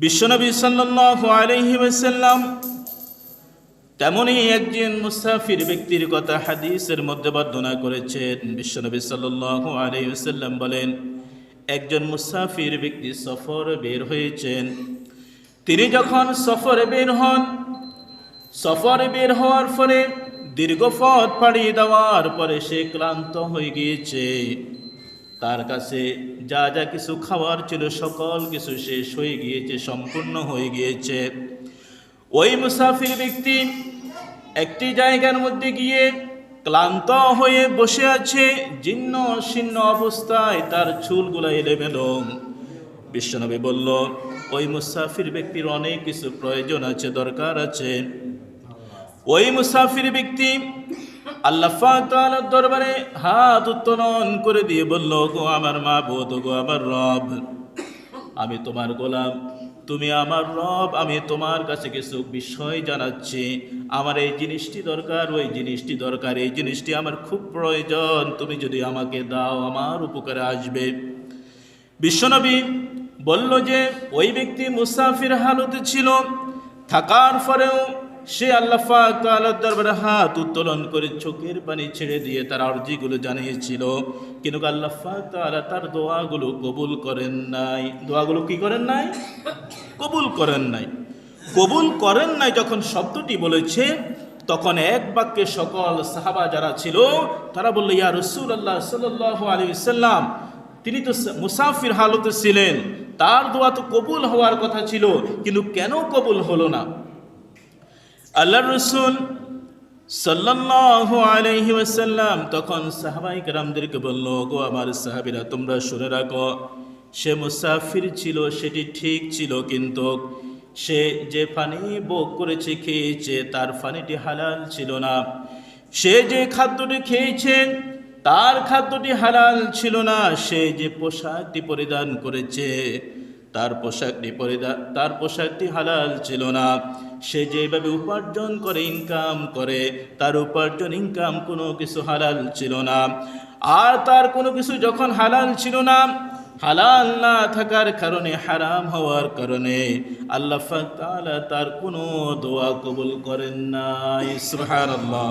বিশ্বনবী সাল্লাল্লাহু আলাইহি ওয়াসাল্লাম তেমনই একজন মুসাফির ব্যক্তির কথা হাদিসের মধ্যে বর্ণনা করেছেন। বিশ্বনবী সাল্লাল্লাহু আলাইহি ওয়াসাল্লাম বলেন, একজন মুসাফির ব্যক্তি সফরে বের হয়েছেন। তিনি যখন সফরে বের হন, সফরে বের হওয়ার পরে দীর্ঘ পথ পাড়ি দেওয়ার পরে সে ক্লান্ত হয়ে গিয়েছে। তার কাছে যা যা কিছু খাওয়ার ছিল সকল কিছু শেষ হয়ে গিয়েছে, সম্পূর্ণ হয়ে গিয়েছে। ওই মুসাফির ব্যক্তি একটি জায়গার মধ্যে গিয়ে ক্লান্ত হয়ে বসে আছে, জীর্ণ শীর্ণ অবস্থায়, তার চুলগুলো এলোমেলো। বিশ্বনবী বলল, ওই মুসাফির ব্যক্তির অনেক কিছু প্রয়োজন আছে, দরকার আছে। ওই মুসাফির ব্যক্তি আল্লাহ পাক তাআলার দরবারে হাত উত্তোলন করে দিয়ে বলল, গো আমার মাবুদ, গো আমার রব, আমি তোমার গোলাম, তুমি আমার রব, আমি তোমার কাছে কিছু বিষয় জানাচ্ছি। আমার এই জিনিসটি দরকার, ওই জিনিসটি দরকার, এই জিনিসটি আমার খুব প্রয়োজন, তুমি যদি আমাকে দাও আমার উপকারে আসবে। বিশ্বনবী বলল যে ওই ব্যক্তি মুসাফির হালতে ছিল, থাকার পরেও সে আল্লাহ পাক তাআলার দরবারে হাত উত্তোলন করে চোখের পানি ছেড়ে দিয়ে তার আরজিগুলো জানিয়েছিল, কিন্তু আল্লাহ পাক তাআলা তার দোয়াগুলো কবুল করেন নাই। দোয়াগুলো কি করেন নাই? কবুল করেন নাই। কবুল করেন নাই যখন শব্দটি বলেছে, তখন এক বাক্যে সকল সাহাবা যারা ছিল তারা বলল, ইয়া রাসূলুল্লাহ সাল্লাল্লাহু আলাইহি ওয়াসাল্লাম, তিনি তো মুসাফির হালতে ছিলেন, তার দোয়া তো কবুল হওয়ার কথা ছিল, কিন্তু কেন কবুল হলো না? আল্লাহর রাসূল সাল্লাল্লাহু আলাইহি ওয়াসাল্লাম তখন সাহাবায়ে কেরামদেরকে বলল, গো আমার সাহাবীরা, তোমরা শুনে রাখো, সে মুসাফির ছিল, সেটি ঠিক ছিল, কিন্তু সে যে পানি ভোগ করেছে, খেয়েছে, তার পানিটি হালাল ছিল না। সে যে খাদ্যটি খেয়েছে তার খাদ্যটি হালাল ছিল না। সে যে পোশাকটি পরিধান করেছে তার পোশাকটি হালাল ছিল না। সে যেভাবে উপার্জন করে, ইনকাম করে, তার উপার্জন ইনকাম কোনো কিছু হালাল ছিল না। আর তার কোনো কিছু যখন হালাল ছিল না, হালাল না থাকার কারণে, হারাম হওয়ার কারণে আল্লাহ পাক তাআলা তার কোনো দোয়া কবুল করেন নাই। সুবহানাল্লাহ।